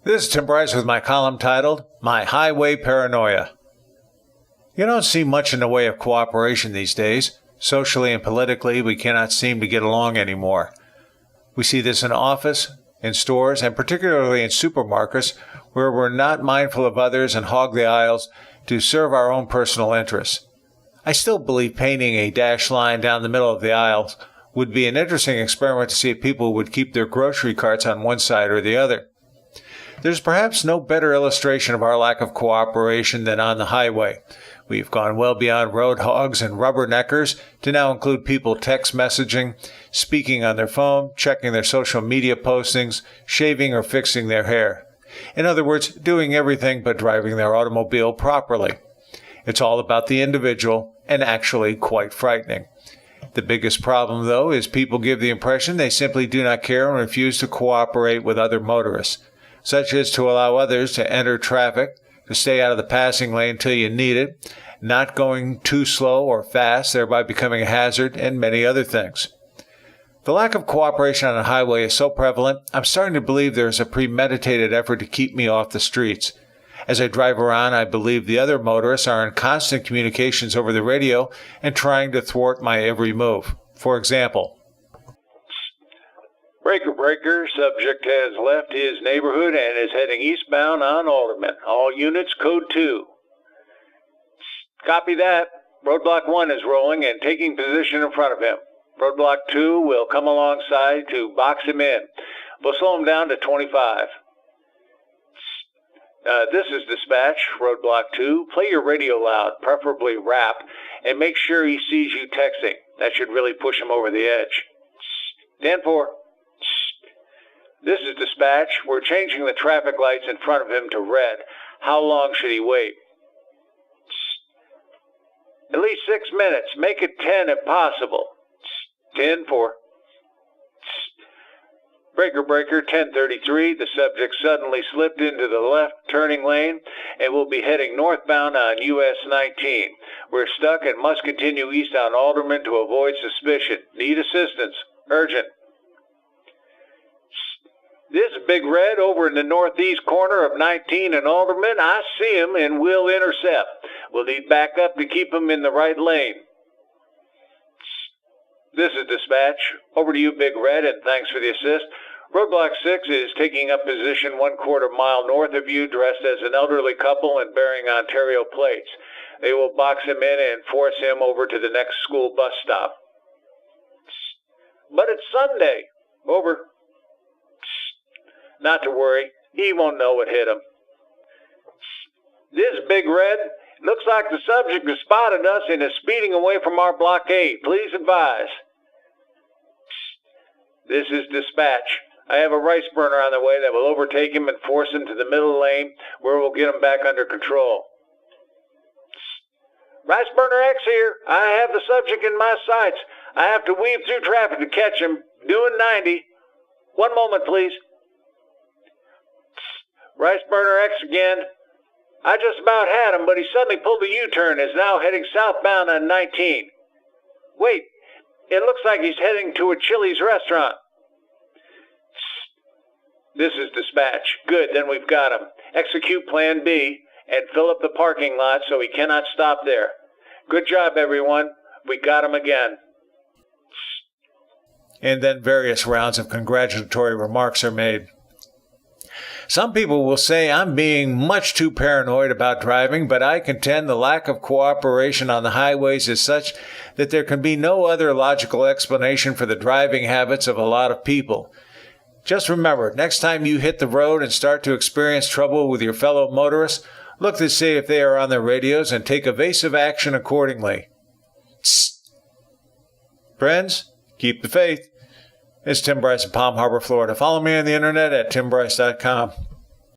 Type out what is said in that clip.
This is Tim Bryce with my column titled, My Highway Paranoia. You don't see much in the way of cooperation these days. Socially and politically, we cannot seem to get along anymore. We see this in office, in stores, and particularly in supermarkets, where we're not mindful of others and hog the aisles to serve our own personal interests. I still believe painting a dashed line down the middle of the aisles would be an interesting experiment to see if people would keep their grocery carts on one side or the other. There's perhaps no better illustration of our lack of cooperation than on the highway. We've gone well beyond road hogs and rubberneckers to now include people text messaging, speaking on their phone, checking their social media postings, shaving or fixing their hair. In other words, doing everything but driving their automobile properly. It's all about the individual and actually quite frightening. The biggest problem, though, is people give the impression they simply do not care and refuse to cooperate with other motorists, such as to allow others to enter traffic, to stay out of the passing lane until you need it, not going too slow or fast, thereby becoming a hazard, and many other things. The lack of cooperation on the highway is so prevalent, I'm starting to believe there is a premeditated effort to keep me off the streets. As I drive around, I believe the other motorists are in constant communications over the radio and trying to thwart my every move. For example, Breaker, subject has left his neighborhood and is heading eastbound on Alderman. All units, code 2. Copy that. Roadblock 1 is rolling and taking position in front of him. Roadblock 2 will come alongside to box him in. We'll slow him down to 25. This is dispatch, Roadblock 2. Play your radio loud, preferably rap, and make sure he sees you texting. That should really push him over the edge. 10-4. This is dispatch. We're changing the traffic lights in front of him to red. How long should he wait? At least 6 minutes. Make it 10 if possible. 10-4. Breaker, 1033. The subject suddenly slipped into the left turning lane and will be heading northbound on US 19. We're stuck and must continue east on Alderman to avoid suspicion. Need assistance. Urgent. This Big Red over in the northeast corner of 19 and Alderman. I see him and will intercept. We'll need backup to keep him in the right lane. This is dispatch. Over to you, Big Red, and thanks for the assist. Roadblock 6 is taking up position 1/4 mile north of you, dressed as an elderly couple and bearing Ontario plates. They will box him in and force him over to the next school bus stop. But it's Sunday. Over. Not to worry. He won't know what hit him. This Big Red. Looks like the subject has spotted us and is speeding away from our blockade. Please advise. This is dispatch. I have a rice burner on the way that will overtake him and force him to the middle lane where we'll get him back under control. Rice burner X here. I have the subject in my sights. I have to weave through traffic to catch him. Doing 90. 1 moment, please. Rice burner X again. I just about had him, but he suddenly pulled a U-turn and is now heading southbound on 19. Wait, it looks like he's heading to a Chili's restaurant. This is dispatch. Good, then we've got him. Execute Plan B and fill up the parking lot so he cannot stop there. Good job, everyone. We got him again. And then various rounds of congratulatory remarks are made. Some people will say I'm being much too paranoid about driving, but I contend the lack of cooperation on the highways is such that there can be no other logical explanation for the driving habits of a lot of people. Just remember, next time you hit the road and start to experience trouble with your fellow motorists, look to see if they are on their radios and take evasive action accordingly. Psst. Friends, keep the faith. It's Tim Bryce in Palm Harbor, Florida. Follow me on the internet at timbryce.com.